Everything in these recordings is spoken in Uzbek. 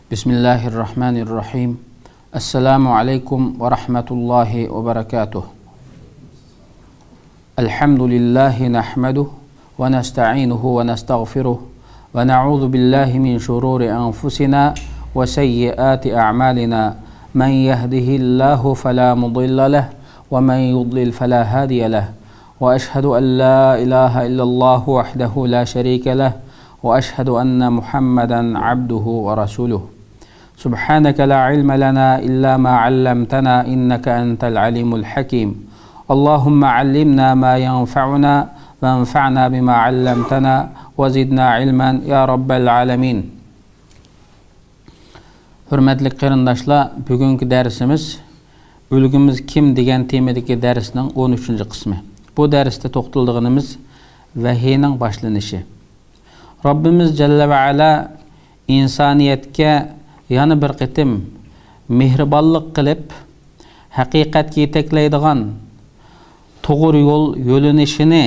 Bismillahirrahmanirrahim. Assalamu alaikum wa rahmatullahi wa barakatuh. Alhamdulillahi nahmaduh wa nasta'inuhu wa nastaghfiruh wa na'udhu billahi min shururi anfusina wa sayyiati a'malina. Man yahdihillahu fala mudilla lahu wa man yudlil fala hadiya lahu. Wa ashhadu an la ilaha illallah wahdahu la sharika lahu wa ashhadu anna Muhammadan abduhu wa rasuluh. Subhanaka la ilma lana illa ma 'allamtana innaka antal alimul hakim. Allahumma 'allimna ma yanfa'una wanfa'na bima 'allamtana wa zidna ilman ya rabbal alamin. Hürmetli qarindoshlar, bugungi darsimiz O'ligimiz kim degan temadagi darsning 13-qismi. Bu darsda to'xtalganimiz vahiyning boshlanishi. Rabbimiz Jalla va Ala insoniyatga yana bir qitim mehribonlik qilib, haqiqatga yetaklaydigan to'g'ri yo'linishini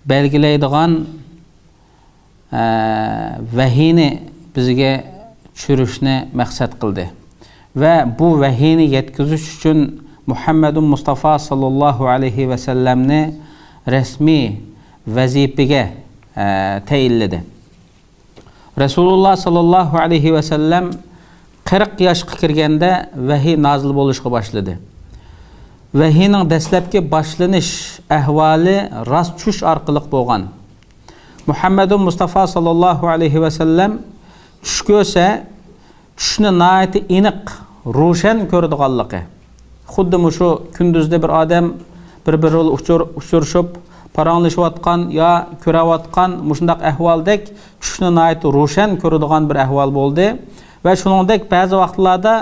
belgilaydigan vahiyni bizga tushirishni maqsad qildi. Va bu vahiyni yetkazish uchun Muhammadun Mustafa sallallohu alayhi va sallamni rasmiy vazifaga tayinladi. Rasululloh sallallohu alayhi va sallam 40 yoshga kirganda vahiy nozil bo'lishga boshladi. Vahiyning dastlabki boshlanish ahvoli rost tush orqali bo'lgan. Muhammadun Mustafa sallallohu alayhi va sallam tush ko'rsa, tushni nihoyatda aniq, ro'shan ko'radiganligi. Xuddi shu kunduzda bir odam bir-biri uchrashib paranglashayotgan yo ko'rayotgan mushundaq ahvoldek tushni nihoyat ro'shan ko'radigan bir ahvol bo'ldi va shuningdek ba'zi vaqtlarda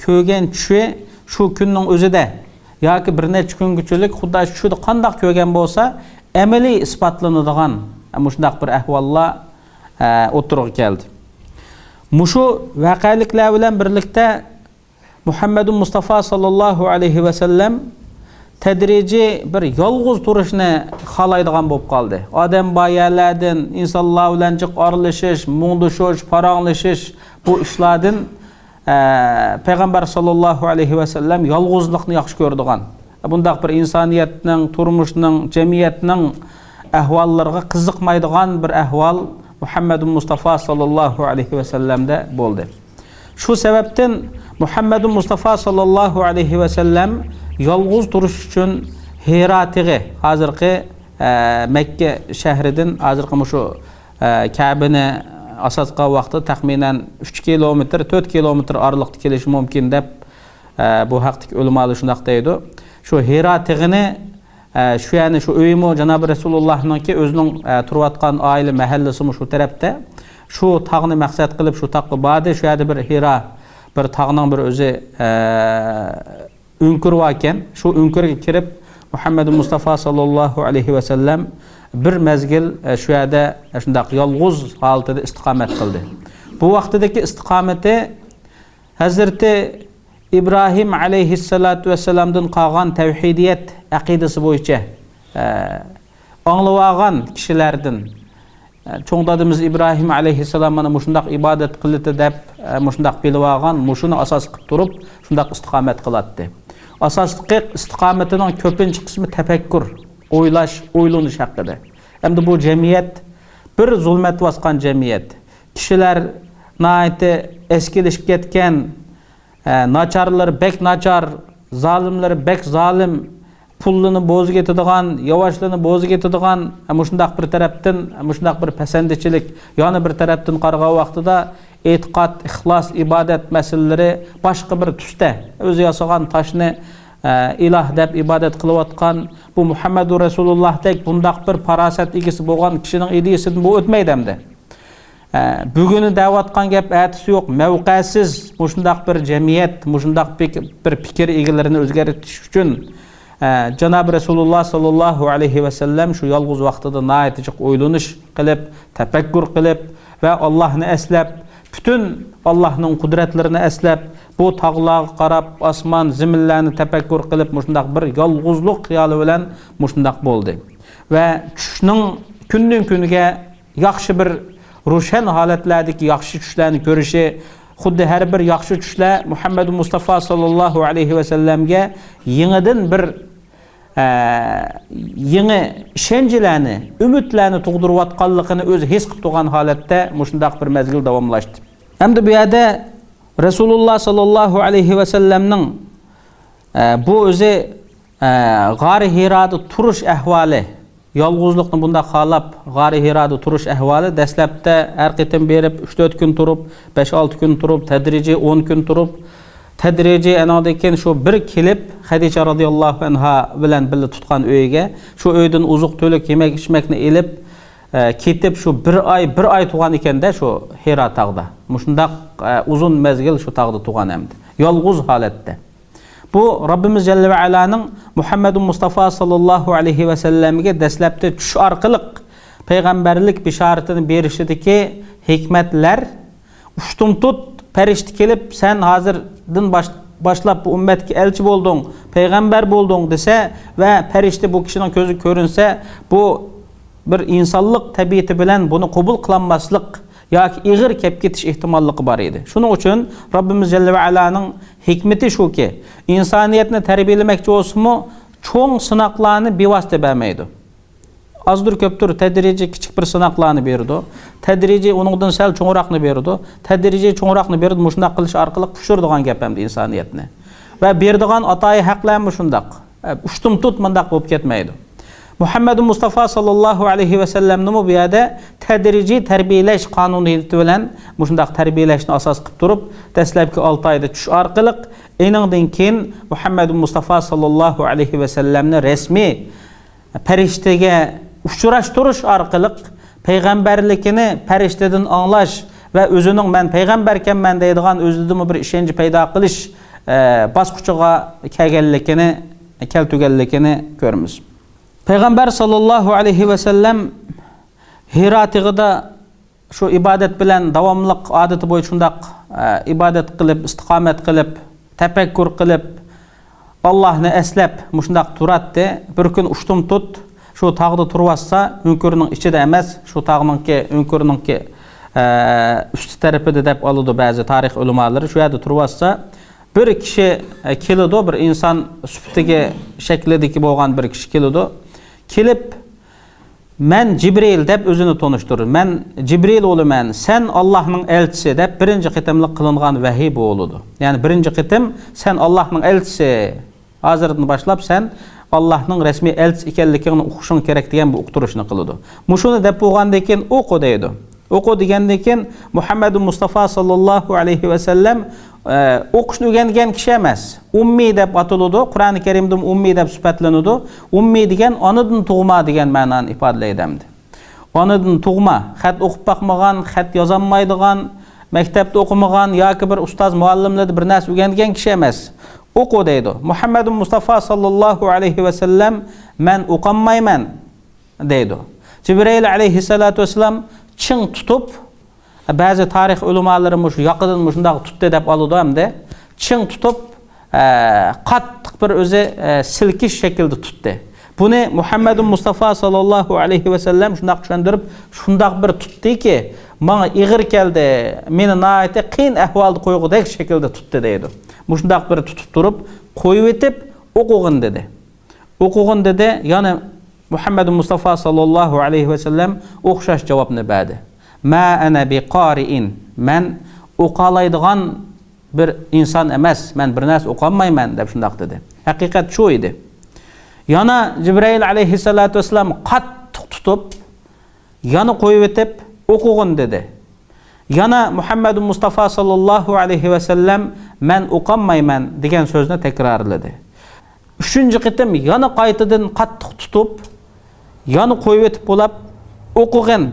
ko'rgan tushi shu kunning o'zida yoki bir necha kungachilik xuddi shuni qanday ko'rgan bo'lsa amaliy isbotlanadigan mushundaq bir ahvollar o'tirib keldi. Mushu voqeliklar bilan birlikda Muhammadun Mustafa sallallohu alayhi va sallam tadrijiy bir yolg'iz turishni xohlaydigan bo'lib qoldi. Odam boyalardan insonlar bilan jiq oralashish, mungdishish, paranglashish bu ishlardan payg'ambar sallallohu alayhi va sallam yolg'izlikni yaxshi ko'rdigan. Bundaq bir insoniyatning, turmushning, jamiyatning ahvollariga qiziqmaydigan bir ahvol Muhammadun Mustafa sallallohu alayhi va sallamda bo'ldi. Shu sababdan Muhammadun Mustafa sallallohu alayhi va sallam yolg'iz turish uchun Hiratiga, hozirgi Makka shahridan hozirgi shu Ka'bani asosqa vaqti taxminan 3 kilometr, 4 kilometr oraliqda kelishi mumkin deb bu haqdagi ulamolar shunday deydi. Shu Hiratigini shu yani shu uymu Janob Rasulullohninki o'zining turayotgan oila mahallasi shu tarafda. Shu tog'ni maqsad qilib shu taqqa bordi. Shu yerda bir Hira bir tog'ning bir o'zi ünkür varken, şu ünkürge kirip Muhammadun Mustafa sallallahu alayhi ve sellem bir mezgil şu yerde şundaq yolg'iz holatida istiqomat qildi. Bu vaqtdagi istiqomati Hazreti İbrahim alayhissalatu vesselamdan qolgan tavhidiyat aqidasi bo'yicha anglab kishilardan çoğ dadımız İbrahim alayhissalam mana shundaq ibodat qildi deb shundaq bilib olgan, shuni asos qilib turib shundaq istiqomat qilatdi. Asosli istiqomatining ko'pincha qismi tafakkur, o'ylash, o'ylanish haqida. Hamda bu jamiyat bir zulmat bosgan jamiyat. Kishilar nihoyatda eskilishib ketgan, nacharlar bek nachar, zolimlar bek zolim, pullini bo'ziga yetadigan, yavaşlığını bo'ziga yetadigan, shundaq bir tarafdan, shundaq bir pasandichilik, yana bir tarafdan qarag'an vaqtida e'tiqod, ixlos, ibodat masalalari boshqa bir tusda o'zi yasagan toshni iloh deb ibodat qilayotgan bu Muhammadur Rasulullahdek bundaq bir farosat egasi bo'lgan kishining ideyasidan bu o'tmaydi hamda. Bugünü da'vatgan gap atisi yo'q, mavqasiz shundaq bir jamiyat, shundaq bir fikr egalarini o'zgartirish uchun Janob Rasululloh sallallohu alayhi va sallam shu yolg'iz vaqtida nihoyatda o'ylanish qilib, tafakkur qilib va Allohni eslab, bütün Allah'ның qudratlarini eslab, bu tog'larga qarab, osmon, ziminlarni tafakkur qilib, shundaq bir yolg'izlik xiyoli bilan shundaq bo'ldi. Va tushning kundan kuniga yaxshi bir Ruşen halatlerdeki yaxşı düşlerini görüşü, xuddi her bir yaxşı düşle Muhammed Mustafa sallallahu aleyhi ve sellemge yenidən bir yeni işencelerini, ümitlerini tuğdurup atqanlığını öz his qıp tuğan halatda muşundaq bir mezgil davamlaşdı. Hem de bu yerde Resulullah sallallahu aleyhi ve sellem'nin bu özü Gari Hira'da turuş ehvali, yalğuzluqni bunda xalab Gari Hira'da turuş ehvali dəsləbdə hər qitim berib 3-4 gün turup, 5-6 gün turup, tədrici 10 gün turup, tədrici anadakən şu bir kelip Xadice radiyallahu anha bilen birli tutqan öyge, şu öydən uzuq tölük yemek içmekni elip ketip şu bir ay tuğan iken de şu Hira tağda. Muşundaq uzun mezgil şu tağda tuğan emdi. Yalğuz haletde. Bu Rabbimiz Celle ve Ala'nın Muhammedun Mustafa sallallahu aleyhi ve sellem'e dəsləbdə tuş arqılıq peygamberlik bişaretini berişideki hikmetler uçtum tut perişti kelip sen hazırdın başlap bu ümmetki elçi boldun, peygamber boldun dese ve perişti bu kişinin közü görünse bu bir insanlık tabiati bilen bunu kabul kılanmaslık ya ki iğir kep getiş ihtimallığı var idi. Şunun için Rabbimiz Celle ve Ala'nın hikmeti şu ki insaniyetini terbiyelemek olsun mu çoğun sınaklarını bir vasıta vermeydi. Azdır köptür tedrici küçük bir sınaklarını verdi. Tedrici onundan sel çoğurakını verdi. Tedrici çoğurakını verdi. Muşundak kılış arkalık püşürdüğün gepemdi insaniyetini. Ve berdiğin atayı haqlayan muşundak. Uçtum tut mındak bulup ketmeydi. Muhammed Mustafa sallallahu aleyhi ve sellem'nin bu yerde tedrici terbiyeleş kanuniyeti bilen muşundak terbiyeleşini asas kıp durup dəsləbki 6 ayda tuş arqılıq enindin keyin Muhammed Mustafa sallallahu aleyhi ve sellem'ni resmi periştege uçuraştırış arqılıq peygamberlikini perişteden anlaş ve özünün ben peygamberken men deydiğen özüdümü bir işenci peyda qilish basquçuğa keltügellikini görmüş. Peygamber sallallahu aleyhi ve sellem Hira tığıda şu ibadet bilen davamlıq adeti boyunca ibadet qilib, istiqamet qilib, tefekkür qilib, Allah'ını eslep muşundaq turatdı. Bir gün uçtum tut, şu tağda turvassa, önkörünün içi de emez, şu tağının ki, önkörünün ki üstü tarafı da dep alıdı bazı tarih ulemaları, şu yerde turvassa, bir kişi kilido, bir insan süpteki şeklideki boğan bir kişi kilido, kilip, men Cibril dep özünü tonuşturur. Men Cibril oğlu men, sen Allah'ın elçisi dep birinci qitimlik kılınğan vahiy bu oludu. Yani birinci qitim sen Allah'ın elçisi. Hazırdan başlap sen Allah'ın resmi elçisi ikenlikini uquşun kerek degen bu uqturuşunu kılıdı. Muşunu dep boğandayken oku deydi. Oku degendayken Muhammed Mustafa sallallahu aleyhi ve sellem okushni o'rgangan kishi emas. Ummi deb atiladi. Qur'oni Karimda ummi deb sifatlanadi. Ummi degan onadan tug'ma degan ma'noni ifodalaydi. Onadan tug'ma, xat o'qib baqmagan, xat yozolmaydigan, maktabda o'qimagan yoki bir ustoz muallimlardan bir narsa o'rgangan kishi emas. O'qu deydi. Muhammad Mustafa sallallahu alayhi ve sellem men o'qolmayman deydi. Cibril alayhissalatu vesselam çın tutup bazı tarih ulemalarımız yaqıdan şundaq tuttu deb alıdı hamda çın tutup qattiq bir özü silkish şekilde tuttu. Bunu Muhammed Mustafa sallallahu aleyhi ve sellem şundaq tushundirib şundaq bir tuttu ki bana iğir keldi. Meni naite qiyin ahvalda qo'ygudek şekilde tuttu deydi. Şundaq bir tutup durup qo'yib etip o'qug'in dedi. O'qug'in dedi. Yani Muhammed Mustafa sallallahu aleyhi ve sellem o'xshash javobni berdi. Ma ana biqari'in. Men o'qalaydigan bir insan emas. Men bir narsa o'qolmayman deb shundaq dedi. Haqiqat shu edi. Yana Cibril alayhissalatu vesselam qattiq tutib, yana qo'yib etib o'qug'in dedi. Yana Muhammed Mustafa sallallahu aleyhi ve sellem men o'qolmayman degan so'zni takrorladi. Üçüncü qitim yana qaytadan qattiq tutib, yana qo'yib etib bo'lib o'qug'in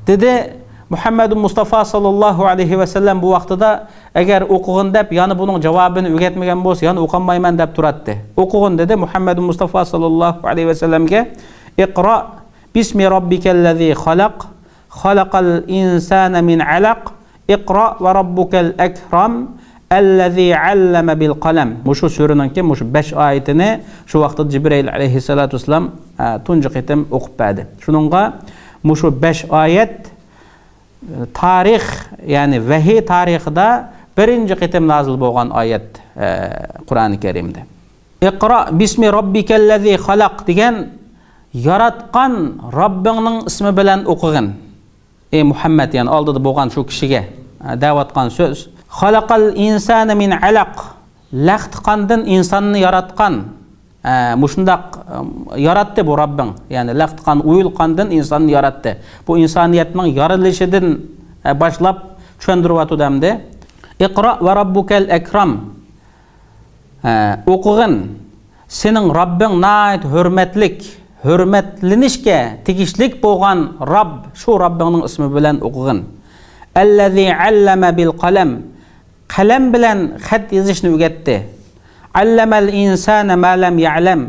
dedi. Muhammed Mustafa sallallahu aleyhi ve sellem bu vaqtida agar o'qug'in deb yana buning javobini o'rgatmagan bo'lsa, yana o'qolmayman deb turatdi. O'qug'in dedi. Muhammed Mustafa sallallahu aleyhi ve sellemga Iqra bismi robbikallazi xalaq xalaqal insana min alaq Iqra ve rabbukal akram allazi allama bil qalam. Mushu suraninki mushu 5 oyatini shu vaqtda Cibril alayhissalatu vesselam tunji qitim o'qib berdi. Shuningga mushu 5 oyat tarix, yani vahiy tarixida birinci qitim nazil bo'lgan oyat Qur'oni Karimda. Iqra bismi robbikellezi xalaq degan yaratgan Robbingning ismi bilan o'qigin. Ey Muhammad, yani oldida bo'lgan shu kishiga da'vatgan so'z. Xalaqal insana min alaq. Laxt qandan insonni yaratgan. Mushundaq yaratdi bu Robbing. Yani laxt qan uyul qandan insonni yaratdi. Bu insoniyatning yaratishidan boshlab tushuntirib o'tdimda. Iqra va robbukal akram. O'qigin. Sening Robbing nayt hurmatlik, hurmatlanishga tegishlik bo'lgan Robb, shu Robbingning ismi bilan o'qigin. Allazi allama bil qalam. Qalam bilan xat yozishni o'rgatdi. Allamal insana ma lam ya'lam.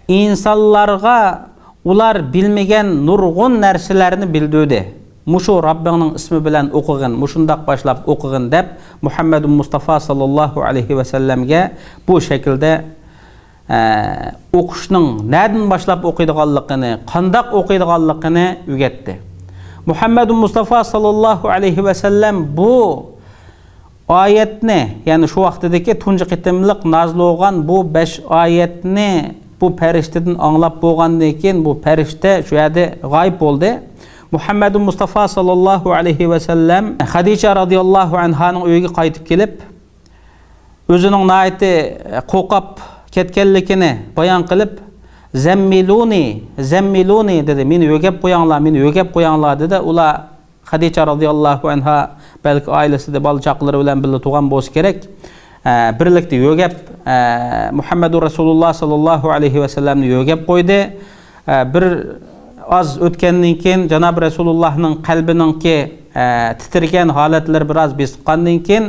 İnsanlarga ular bilmagan nurg'un narsalarni bildirdi. Mushu Robbingning ismi bilan o'qigin, mushundaq boshlab o'qigin deb Muhammad Mustafa sallallohu alayhi va sallamga bu shaklda o'qishning nereden boshlab o'qiydiganligini, qandoq o'qiydiganligini o'rgatdi. Muhammad Mustafa sallallohu alayhi va sallam bu oyatni, yani shu vaqtdagi tunji qitimliq nazil bo'lgan bu 5 oyatni bu farishtadan anglab bo'lgandan keyin bu farishta shu yerda g'oyib bo'ldi. Muhammad Mustafa sallallohu alayhi va sallam Xadija radhiyallohu anhaning uyiga qaytib kelib, o'zining nayti qo'qab ketganligini bayon qilib, zammiluni dedi, meni yo'gab qo'yinglar dedi. Ular Xadija radhiyallohu anha belki ailesida bola chaqalari bilan birga tug'an bo'lsa kerak, birlikda yo'gab Muhammad Rasululloh sallallohu alayhi va sallamni yo'gab qo'ydi. Bir az o'tgandan keyin Janob Rasulullohning qalbininki titirgan holatlar biroz besqandan keyin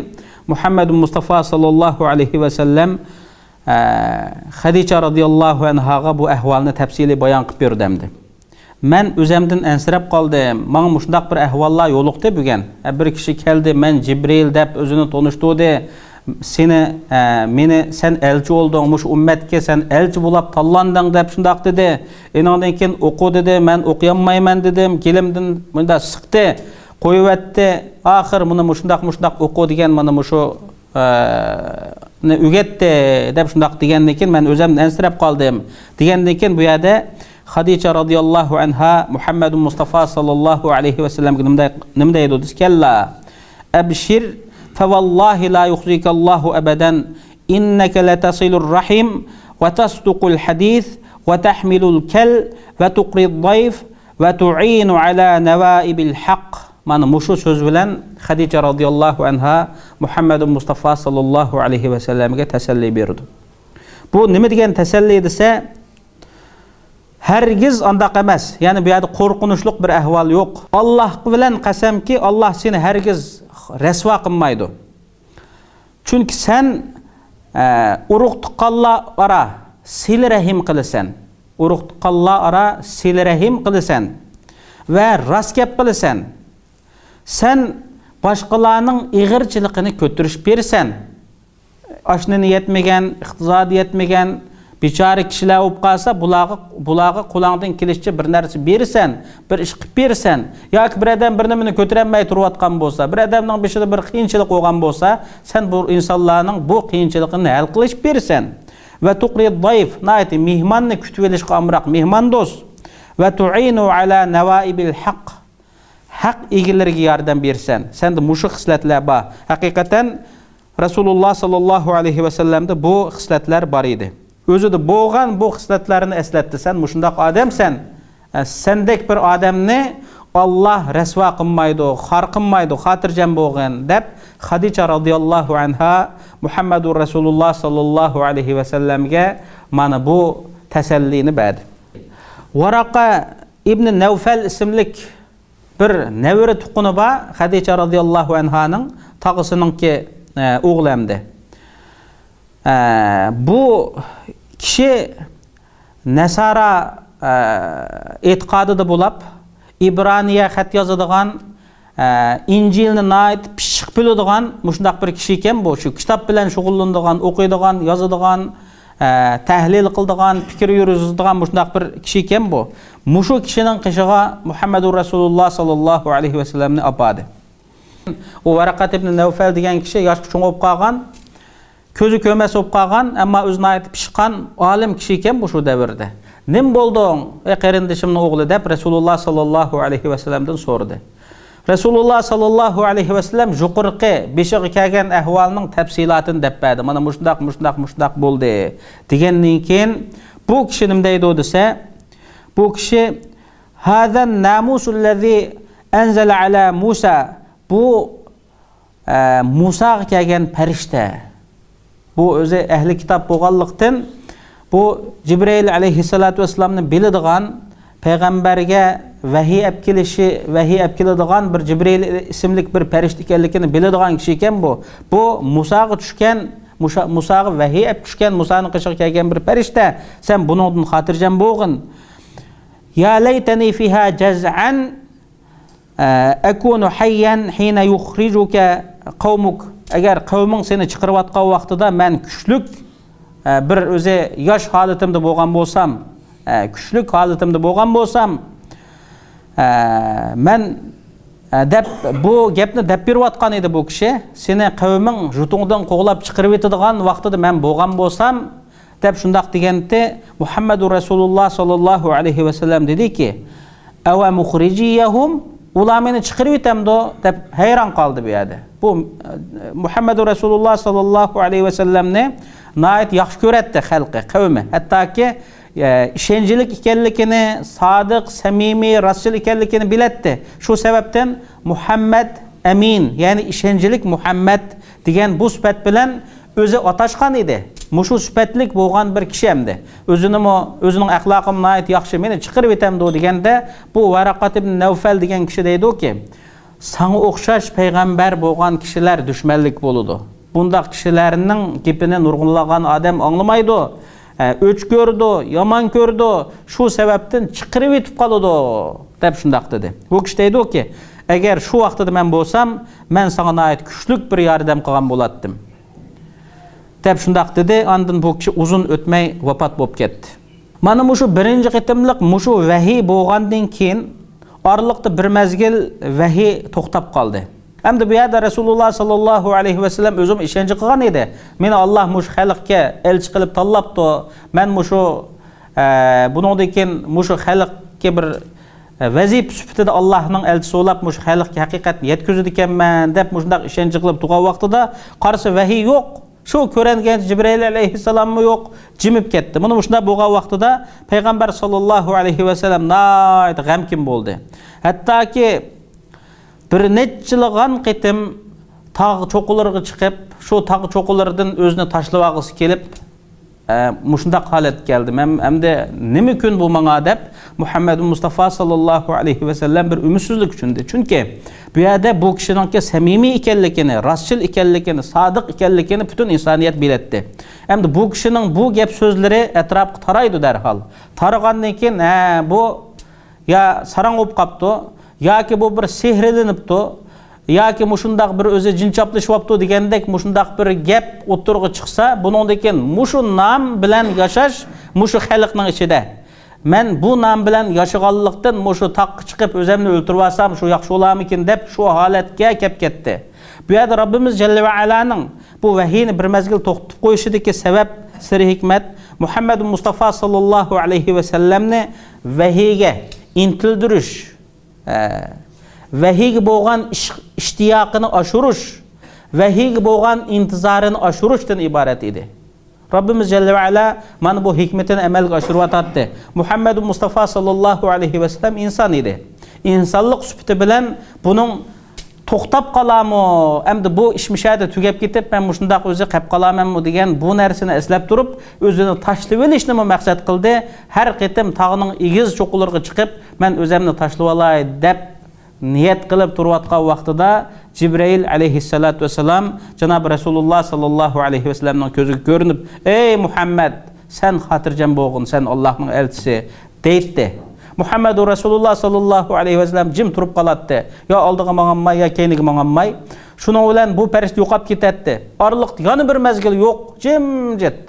Muhammad Mustafa sallallohu alayhi va sallam Xadija radhiyallohu anhaga bu ahvolni tafsili bayon qilib berdi. Men o'zimdan ansirab qoldim. Menga mushundaq bir ahvollar yo'liqdi bugun. Bir kishi keldi, men Jibril deb o'zini tanishtirdi. Meni sen elchi olding, mush ummatga sen elchi bo'lib tanlanding deb shundaq dedi. Endan keyin o'qi dedi, men o'qiy olmayman dedim. Kelimdan bunda siqdi, qo'yibdi. Oxir buni mushundaq o'qi degan mana mushu o'rgatdi deb shundaq degandan keyin men o'zim ansirab qoldim. Degandan keyin bu yerda Xadija radhiyallohu anha Muhammad Mustafa sallallohu alayhi va sallamga nima deydi? Kalla abshir fa vallahi la yukhzikallahu abadan innaka latasilur rahim wa tasduqul hadith wa tahmilul kal wa tuqrid dayf va tu'inu ala nawaibil haqq. Mana mushu so'z bilan Xadija radhiyallohu anha Muhammad Mustafa sallallohu alayhi va sallamga tasalli berdi. Bu nima degan tasalli desa, hargiz andaq emas. Yani bu yerda qo'rqinchli bir ahvol yo'q. Alloh bilan qasamki, Alloh seni hargiz rasvo qilmaydi. Chunki sen urug' tuqqanlar ara sil rahim qilasan. Urug' tuqqanlar ara sil rahim qilasan va rost gap qilasan. Sen boshqalarning ig'irchiligini ko'tirish bersan. Oshnini yetmagan, iqtisodi yetmagan bichora kishilar bo'lib qolsa, bularga qo'lingdan kelishicha bir narsa bersan, bir ish qilib bersan, yoki bir odam bir nimani ko'tarolmay turayotgan bo'lsa, bir odamning beshida bir qiyinchilik bo'lgan bo'lsa, sen bu insonlarning bu qiyinchiligini hal qilish bersan. Va tuqrid dayf, nayti mehmonni kutib olishga amroq mehmon do'st. Va tu'inu ala nawaibil haqq. Haq egilariga yordam bersan. Senda mushu xislatlar bor. Haqiqatan Rasululloh sallallohu alayhi va sallamda bu xislatlar bor edi. O'zida bo'lgan bu xislatlarni eslatdi. Sen mushundaq odamsan. Sendek bir odamni Alloh rasvo qilmaydi, xor qilmaydi, xotirjam bo'lgan deb Xadija radhiyallohu anha Muhammadur Rasululloh sallallohu alayhi va sallamga mana bu tasallini berdi. Varaqa ibn Nawfal ismlik bir nevri tuqquni bor Xadija radhiyallohu anhaning tog'isininki o'g'lamdi. Bu kishi Nasara e'tiqodida bo'lib, İbraniya xat yozadigan, Injilni nayt pishiq biladigan mushundaq bir kishi ekan bu. Shu kitob bilan shug'ullanadigan, o'qiydigan, yozadigan, tahlil qildigan, fikr yurgizadigan mushundaq bir kishi ekan bu. Mushu kishining qishiga Muhammadur Rasululloh sallallohu alayhi vasallamni opadi. O Varaqat ibn Nawfal degan kishi yosh cho'ng'ib qolgan, ko'zi ko'mas bo'lib qolgan, ammo o'zini aytib pishqan olim kishi ekan bu shu davrda. Nim bo'lding, ey qarindishimning o'g'li deb Rasululloh sallallohu alayhi vasallamdan so'radi. Rasululloh sallallohu alayhi vasallam yuqorqi beshiga kelgan ahvolning tafsilotini deb berdi. Mana mushundaq bo'ldi degandan keyin bu kishi nima deydi desa, bu kishi hazan namusullazi anzala ala Musa, bu Musaga kelgan farishta. Bu o'zi ahli kitob bo'lganlikdan bu Jibril alayhissalatu vassalamning biladigan payg'ambarga vahiy olib keladigan bir Jibril ismli bir farishta ekanligini biladigan kishi ekan bu. Bu Musaga tushgan, Musaga vahiy olib tushgan, Musaning qishiga kelgan bir farishta. Sen buningdan xotirjam bo'lgin. Ya laytani fiha jaz'an akunu hayyan hina yukhrijuka qawmuk. Agar qavming seni chiqarayotgan vaqtida men kuchlik bir o'zi yosh holatimda bo'lgan bo'lsam, kuchlik holatimda bo'lgan bo'lsam, men deb bu gapni deb berayotgan edi bu kishi. Seni qavming jutingdan qo'g'lab chiqarib etadigan vaqtida men bo'lgan bo'lsam deb shundaq deganda Muhammadur Rasululloh sallallohu alayhi vasallam dediki, "Ava mukhrijiyahum", ular meni chiqarib etamdi deb hayron qoldi bu yerda. Bu Muhammadur Rasululloh sallallohu alayhi vasallamni nayet yaxshi ko'ratdi xalqi, qavmi. Hattoki ishonchlik ekanligini, sodiq, samimiy, rostchilik ekanligini bilatdi. Shu sababdan Muhammad Amin, ya'ni ishonchlik Muhammad degan bu sifat bilan o'zi atashgan edi. Mushu sifatlik bo'lgan bir kishi hamdi. O'zining axloqim nayet yaxshi, meni chiqarib etamdi deganda bu Varaqat ibn Nawfal degan kishi deydi-ki, sana o'xshash payg'ambar bo'lgan kishilar dushmanlik bo'ladi. Bundaq kishilarning gapini nurg'unlagan odam anglamaydi. O'ch ko'rdi, yomon ko'rdi, shu sababdan chiqarib etib qoladi deb shundaq dedi. Bu kishi deydi-ki, agar shu vaqtda men bo'lsam, men sana nayet kuchlik bir yordam qilgan bo'lardim. Deb shundaq dedi. Ondan bu kishi uzun o'tmay vafot bo'lib ketdi. Mana mushu birinchi qitimliq mushu vahiy bo'lgandan keyin oraliqda bir mezgil vahiy to'xtab qoldi. Hamda bu yerda Rasululloh sallallohu alayhi vasallam o'zim ishonch qilgan edi. Meni Alloh mush xalqqa elchi qilib tanlabdi. Men mushu buningdan keyin mushu xalqga bir vazif sifatida Allohning elchisi bo'lib mush xalqqa haqiqatni yetkazadi ekanman deb mushundaq ishonch qilib turgan vaqtida qarshi vahiy yo'q. Shu ko'rangan Jibril alayhissalommi yo'q, jimib ketdi. Buni shunda bo'lgan vaqtida payg'ambar sallallohu alayhi vasallam nayt g'amkin bo'ldi. Hattoki bir nechchilig'an qitim tog' cho'qilariga chiqib, shu tog' cho'qilaridan o'zini tashlab olg'isi kelib, mushundaq holat keldi. Men hamda nima kun bu menga deb Muhammad Mustafa sallallohu alayhi vasallam bir umidsizlik chundi. Chunki bu yerda bu kishining samimiy ekanligini, rostchil ekanligini, sodiq ekanligini butun insoniyat biletdi. Hamda bu kishining bu gap so'zlari atrofga taraydi darhol. Taragandan keyin bu ya sarang bo'lib qopti, yoki bu bir sehrilinibdi, yoki mushundaq bir o'zi jinchoplashibdi degandek mushundaq bir gap o'tirg'i chiqsa, buningdan keyin mushu nom bilan yashash mushu xalqning ichida. Men bu nom bilan yashaganlikdan mushu taqqa chiqib o'zimni o'ltirib olsam shu yaxshi bo'larmikin deb shu holatga kelib ketdi. Bu yerda Rabbimiz Jalla va Alaning bu vahiyni bir mezgil to'xtatib qo'yishidagi sabab siri hikmat Muhammad Mustafa sallallohu alayhi vasallamni vahiyga intildirish, vahiyga bo'lgan ishtiyoqini oshirish, vahiyga bo'lgan intizorini oshirishdan iborat edi. Rabbimiz Jalla va Ala mana bu hikmetini amalga oshiryapti. Muhammad Mustafa sallallohu alayhi vasallam inson edi. İnsanlık sifati bilan buning to'xtab qolami, endi bu ishmishada tugab ketib, men mushundaq o'zi qilib qolamanmi degan bu narsani eslab turib, o'zini tashlab olishni maqsad qildi. Har qitim tog'ning egiz cho'qilariga chiqib, men o'zimni tashlab olay deb niyat qilib turayotgan vaqtida Jibril alayhissalatu vasallam Janob Rasululloh sallallohu alayhi vasallamning ko'ziga ko'rinib, "Ey Muhammad, sen xotirjam bo'lgin, sen Allohning elchisi" deydi. Muhammad Rasululloh sallallohu alayhi vasallam jim turib qoladi. Yo oldiga mang'anmay, yo keyniga mang'anmay. Shuning bilan bu farishta yo'qolib ketadi. Oraliqda yana bir mezgil yo'q, jimjit.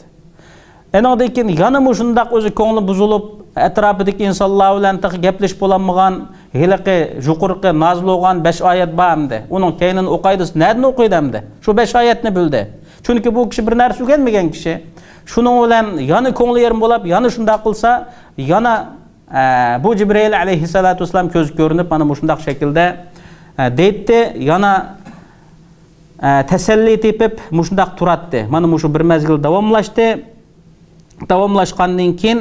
Enondan keyin yana mushundaq o'zi ko'ngli buzilib, atrofidagi insonlar bilan gaplashib bo'lolmagan, hiliqi, yuqorqi nozil bo'lgan 5 oyat bor hamda. Uning keynini o'qiydi, nerdan o'qiydi hamda? Shu 5 oyatni bildi. Chunki bu kishi bir narsa o'rganmagan kishi. Shuning bilan yana ko'ngli yerim bo'lib, yana shundaq qilsa, yana bu Jibril alayhissalatu vasallam ko'z ko'rinib, mana mushundaq shaklda deydi, yana tasalli tepib mushundaq turatdi. Mana mushu bir mezgil davomlashdi. Davomlashgandan keyin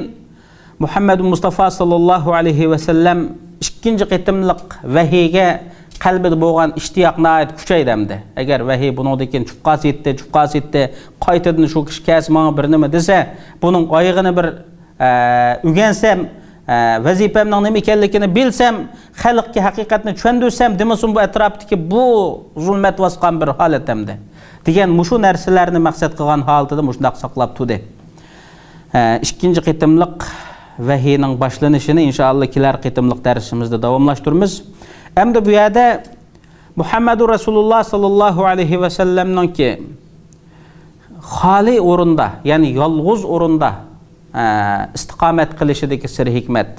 Muhammad Mustafa sallallohu alayhi va sallam ikkinchi qitimliq vahiyga qalbida bo'lgan ishtiyoqni kuchaydi hamda. Agar vahiy buningdan keyin chupqasitdi, qaytadan shu kishi kas menga bir nima desa, buning oyig'ini bir o'rgansam, vazifamning nima ekanligini bilsam, xalqqa haqiqatni tushundirsam, demasin bu atrofdagi bu zulmat vasqan bir holat hamda. Degan mushu narsalarni maqsad qilgan holatida mushundaq saqlab turdi. İkinci qitimliq vahiyning boshlanishini inshaalloh kelar qitimliq darsimizda davomlashtiramiz. Endi bu yerda Muhammadur Rasululloh sallallohu alayhi va sallamningki xoli o'rinda, ya'ni yolg'iz o'rinda istiqomat qilishidagi sir hikmat.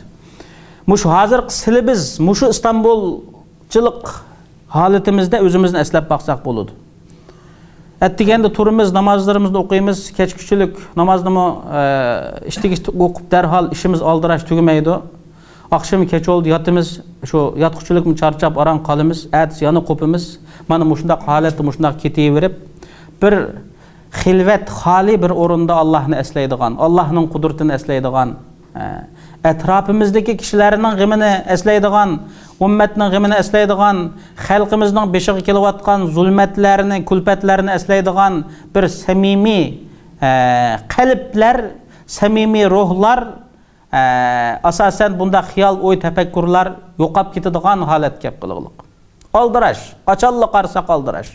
Mushu hozir biz mushu İstanbulchilik holatimizda o'zimizni eslab baqsaq bo'ladi. Ettigende turumuz, namazlarımızda okuyumuz, keçkiçilik namazını o'qib derhal işimiz aldıraş tügümeydi. Akşam keç oldu yatımız, şu yatqıçılık mı çarçap aran qalımız, yanı kopumuz. Mana mushundaq halatda mushundaq ketaverib, bir xilvat xali bir o'rinda Allohni eslaydigan, Allohning qudratini eslaydigan, etrafimizdagi kishilarning g'imini eslaydigan, ummatning g'imini eslaydigan, xalqimizning beshiga kelayotgan zulmatlarini, kulfatlarini eslaydigan bir samimiy qalblar, samimiy ruhlar, asosan bunda xiyol, o'y, tafakkurlar yo'qolib ketadigan holat kelib qolib. Aldirash, qachonla qarsak aldirash.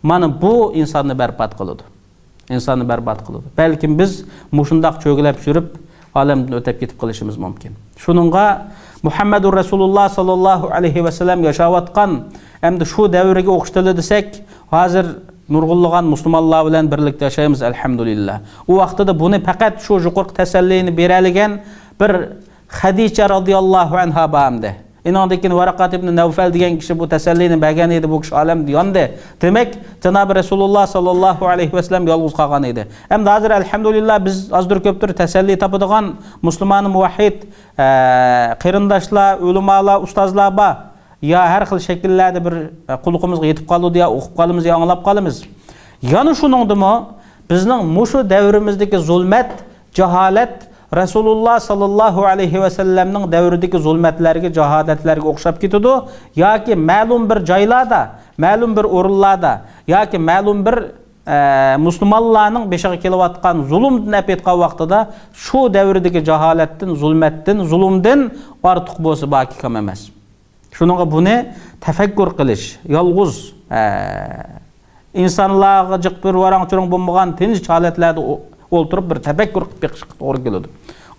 Mana bu insonni barbod qiladi. İnsanı barbod qiladi. Balkim biz mushundaq cho'gilab yurib alamdan o'tib ketib qolishimiz mumkin. Shuningga Muhammadur Rasululloh sallallohu alayhi va sallam yashayotgan hamda shu davrga o'qishtirdi desak, hozir nurg'unlagan musulmonlar bilan birlikda yashaymiz alhamdulillah. U vaqtida buni faqat shu yuqorqi tasallini beraligan bir Xadicha radhiyallohu anha bamdi. Inondan keyin Varaqat ibn Nawfal degan kishi bu tasallini bergan edi, bu kishi olamda yondi. Demak, Janob Rasululloh sallallohu alayhi va sallam yolg'iz qolgan edi. Hamda hozir alhamdulillah biz azdir ko'pdir tasalli topadigan musulmon muvahhid qarindoshlar, ulamolar, ustozlar bor. Ya har xil shakllarda bir qulluqimizga yetib qoldi, ya o'qib qolamiz, ya anglab qolamiz. Yana shuningdimi bizning mushu davrimizdagi zulmat, jaholat Rasululloh sallallohu alayhi va sallamning davridagi zulmatlarga, jahodatlarga o'xshab ketadi yoki ma'lum bir joylarda, ma'lum bir o'rinlarda yoki ma'lum bir musulmonlarning beshiga kelayotgan zulmdan apetgan vaqtida shu davrdagi jaholatdan, zulmatdan, zulmdan ortiq bo'lsa baki kam emas. Shuningga buni tafakkur qilish, yolg'iz insonlarga jiq bir varang-churang bo'lmagan tinch holatlarda o'ltirib bir tafakkur qilib beqishga to'g'ri keladi.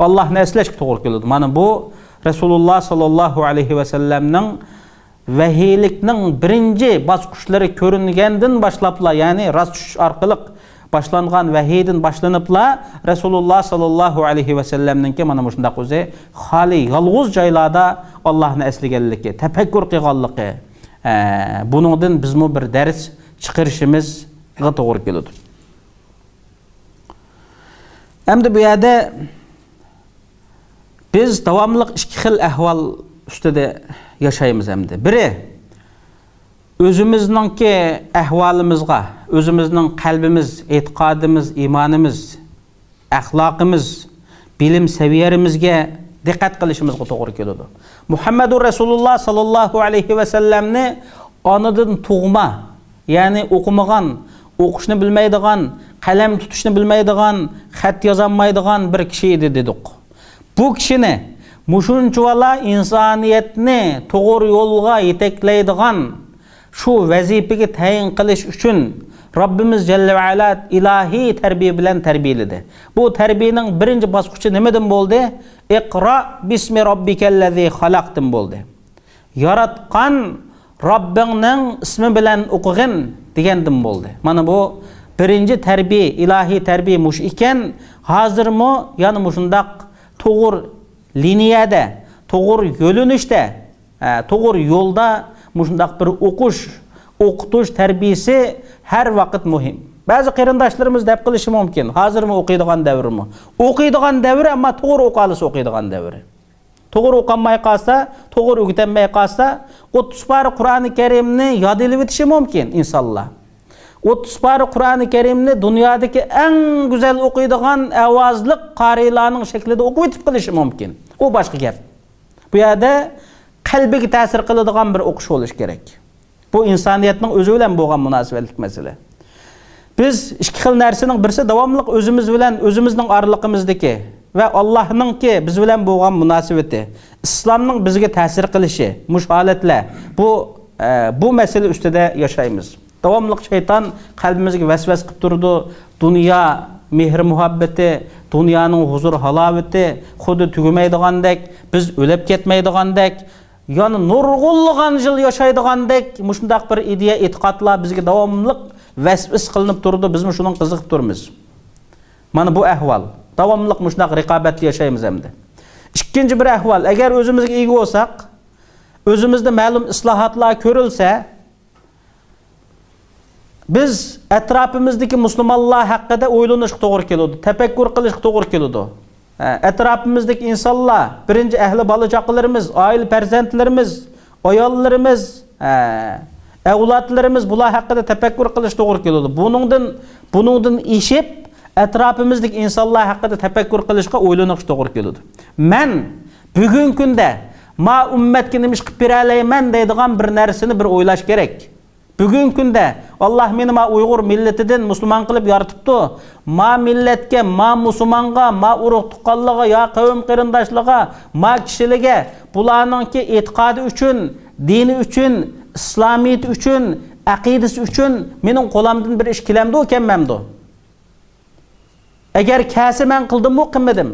Allohni eslashga to'g'ri keladi. Mana bu Rasululloh sallallohu alayhi va sallamning vahiylikning birinchi bosqichlari ko'ringandan boshlabla, ya'ni rost tushish orqali boshlangan vahiydan boshlanibla Rasululloh sallallohu alayhi va sallamning mana shundaq o'zi xoli yolg'iz joylarda Allohni eslaganligi, tafakkur qilganligi, buningdan bizmo bir dars chiqarishimizga to'g'ri keladi. Endi bu yerda biz davomli ikki xil ahvol ustida yashaymiz endi. Biri o'zimizningki ahvolimizga, o'zimizning qalbimiz, e'tiqodimiz, iymonimiz, axloqimiz, bilim saviyarimizga diqqat qilishimizga to'g'ri keladi. Muhammadur Rasululloh sallallohu alayhi va sallamni onadan tug'ma, ya'ni o'qimagan, o'qishni bilmaydigan, qalam tutishni bilmaydigan, xat yozolmaydigan bir kishi edi dedik. Bu kishini mushunchavala insoniyatni to'g'ri yo'lga yetaklaydigan shu vazifaga tayin qilish uchun Rabbimiz Jalla va Ala ilahiy tarbiya bilan tarbiyaladi. Bu tarbiyaning birinchi bosqichi nimadan bo'ldi? Iqro bismi robbikallazi xalaqdan bo'ldi. Yaratgan Rabbingning ismi bilan o'qigin degandan bo'ldi. Mana bu birinci terbiye, ilahi terbiye muş iken, hazır mı? Yani muşundak toğur liniyada, toğur yölünüşte, toğur yolda muşundak bir okutuş terbiyesi her vakit muhim. Bazı qeyrindaşlarımız dep qilishi mumkin. Hazır mı okuydigan devir mi? Okuydigan devir ama to'g'ri o'qalish okuydigan devir. To'g'ri o'qanmay qolsa, to'g'ri o'rganmay qolsa, 30 pari Qur'oni Karimni yod elib o'tishi mumkin inshaalloh. 30 pari Qur'oni Karimni dunyodagi eng go'zal o'qiydigan ovozli qarilarning shaklida o'qib o'tib qilishi mumkin. U boshqa gap. Bu yerda qalbiga ta'sir qiladigan bir o'qish bo'lish kerak. Bu insoniyatning o'zi bilan bo'lgan munosabatlik masala. Biz ikki xil narsaning birisi davomliq o'zimiz bilan o'zimizning oraliqimizdagi va Allohningki biz bilan bo'lgan munosabati, islomning bizga ta'sir qilishi, mush holatlar bu masala ustida yashaymiz. Davomliq shayton qalbimizga vasvas qilib turdi. Dunyo mehr muhabbati, dunyoning huzur halovati xuddi tugamaydigandek, biz o'lib ketmaydigandek, yani nurg'unlagan yil yashaydigandek mushundaq bir ideya, e'tiqodlar bizga davomliq vasvas qilinib turdi. Biz shuning qiziqib turmiz. Mana bu ahvol. Davomliq mushundaq raqobatda yashaymiz hamda. Ikkinchi bir ahvol, agar o'zimizga ega bo'lsak, o'zimizda ma'lum islohotlar ko'rilsa, biz atrofimizdagi musulmonlar haqida o'ylanishga to'g'ri keladi, tafakkur qilishga to'g'ri keladi. Atrofimizdagi insonlar, birinchi ahli bola chaqalarimiz, oila farzandlarimiz, ayollarimiz, avlodlarimiz bular haqida tafakkur qilish to'g'ri keladi. Buningdan eshib atrofimizdagi insonlar haqida tafakkur qilishga o'ylanish to'g'ri keladi. Men bugungi kunda ma ummatga nima qilib bera olayman deydigan bir narsani bir o'ylash kerak. Bugungi kunda Alloh meni ma Uyg'ur millatidan musulmon qilib yaratibdi. Ma millatga, ma musulmonga, ma urug' tuqqanligiga, yo qavm qarindoshligi, ma kishiliga bularningki e'tiqodi uchun, dini uchun, İslamiyet üçün, aqidasi üçün mening qo'limdan bir ish kelamdi ekanmamdi. Agar kasi men qildim o qilmadim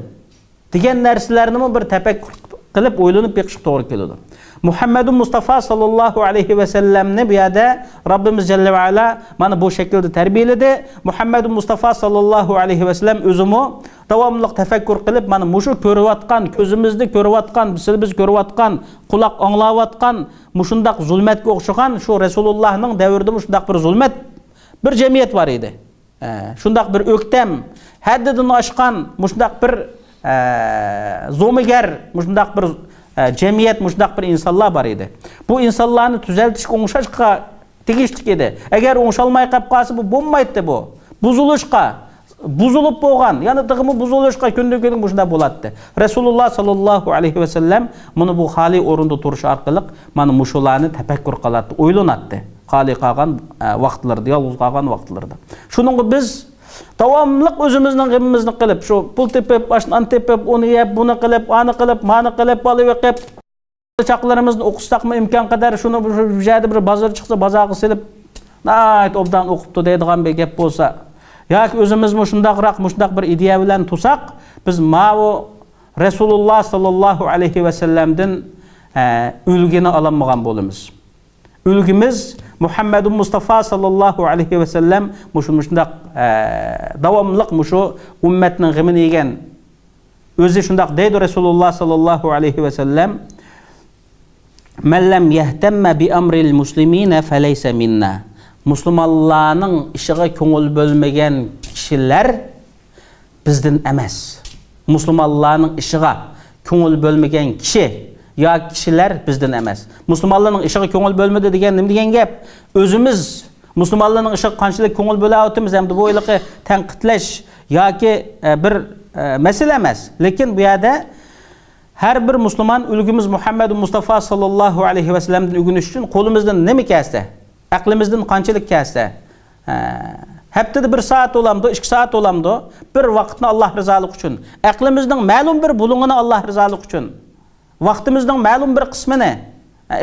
degan narsalarni bir tafakkur qilib o'ylanib beqish to'g'ri keladi. Muhammadun Mustafa sallallohu alayhi va sallamni bu yerda Rabbimiz jalla va ala mana bu shaklda tarbiyaladi. Muhammadun Mustafa sallallohu alayhi va sallam o'zimi davomli tafakkur qilib mana mushu ko'rayotgan, ko'zimizda ko'rayotgan, biz ko'rayotgan, quloq anglayotgan mushundaq zulmatga o'xshagan shu Rasulullohning davrida mushundaq bir zulmat, bir jamiyat bor edi. Shundaq bir o'ktam, haddidan oshgan mushundaq bir zo'migar, mushundaq bir jamiyat, mushundaq bir insonlar bor edi. Bu insonlarni tuzaltishga, o'ngshashga tegishli edi. Agar o'ngshalmay qolib qolsa bu bo'lmaydi bu. Buzilishga buzulup bo'lgan, yani tig'imi buzilishga kun-kun shunda bo'ladi. Rasululloh sallallohu alayhi va sallam buni bu xoli o'rinda turish orqali mana mushularni tafakkur qiladi, o'ylanadi. Xoli qolgan vaqtlarda, yolg'iz qolgan vaqtlarda. Shuning biz davomli o'zimizning g'imimizni qilib, shu pul tepib, ashnan tepib, uni yeb, buni qilib, ani qilib, mani qilib, baliq qilib, chaqlarimizni o'qisaqmi imkon qadar shuni bir joyda bir bozor chiqsa, bozorga silib, nayt obdan o'qibdi deydigan bir gap bo'lsa, yoki o'zimiz shundaqroq bir ideya bilan tursak, biz ma'vo Rasululloh sallallohu alayhi va sallamdan ulgini olamagan bo'lamiz. Ulgimiz Muhammadun Mustafa sallallohu alayhi va sallam shundaq davomliq shu ummatning g'imini yegan. O'zi shundaq deydi Rasululloh sallallohu alayhi va sallam: "Man lam yahtamma bi amril muslimina falaysa minna." Musulmonlarning ishiga ko'ngil bo'lmagan kishilar bizdan emas. Musulmonlarning ishiga ko'ngil bo'lmagan kishi ya kishilar bizdan emas. Musulmonlarning ishiga ko'ngil bo'lmadi degan nima degan gap? O'zimiz musulmonlarning ishiga qanchalik ko'ngil bo'layotimiz hamda bu o'yliqi tanqidlash yoki bir masala emas. Lekin bu yerda har bir musulmon ulgimiz Muhammad Mustafa sallallohu alayhi va sallamdan o'rganish uchun qo'limizdan nima kelsa, aqlimizdan qanchalik kelsa, haftada 1 soat olamdı, 2 soat olamdı, bir vaqtni Alloh rizoligi uchun, aqlimizning ma'lum bir bulung'ini Alloh rizoligi uchun, vaqtimizning ma'lum bir qismini,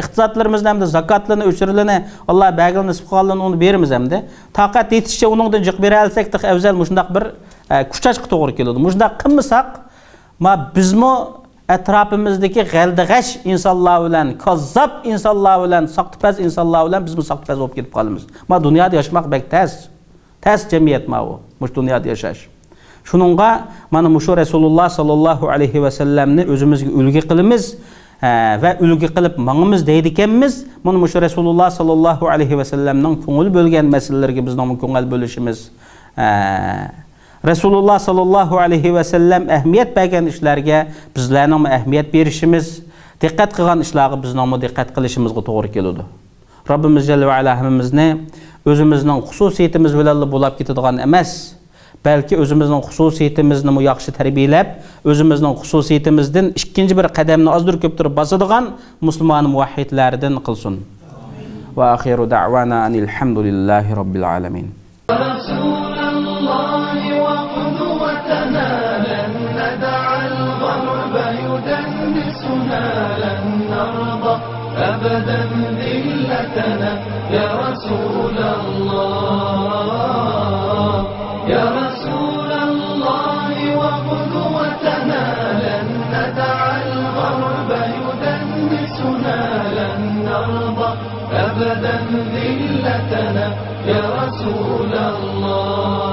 iqtisodlarimizdan hamda zakotlarni, o'chirilini Alloh bag'il nisb qilganini uni beramiz hamda. Taqat yetishcha uningdan jiq bera olsak, afzal shundaq bir kuchachqa to'g'ri keladi. Shundaq qilmasak, bizmi atrofimizdagi g'aldig'ash insonlar bilan, kozzab insonlar bilan, saqtipaz insonlar bilan bizmi saqtipaz bo'lib ketib qolamiz. Dunyoda yashamoq bak Təs cəmiyyət bu. Muş dünyada yaşayış. Şununğa mana muşu Resulullah sallallahu aleyhi ve sellemni özümüzge ülgü qılımız ve ülgü qılıp mağımız deydikenmiz. Bunu muşu Resulullah sallallahu aleyhi ve sellemnin köngül bölgen meselelerge bizden köngül bölüşümüz. Resulullah sallallahu aleyhi ve sellem ehmiyet bergen işlerge bizlerinin ehmiyet berişimiz, dikkat kılgan işlerge bizden dikkat kılışımızga doğru geliyordu. Rabbimiz Celle ve Ala hemimizni özümüzün hususiyetimiz bilen bulap gitadigan emas, belki özümüzün hususiyetimizni yaxşı terbiyelep, özümüzün hususiyetimizden ikinci bir kademni azdır köptürüp basadigan Müslüman muvahhidlerden kılsın. Ve ahiru da'vana anilhamdülillahi rabbil alamin. أبدا ذلتنا يا رسول الله يا رسول الله وقدوتنا لن ندع الغرب يدنسنا لن نرضى أبدا ذلتنا يا رسول الله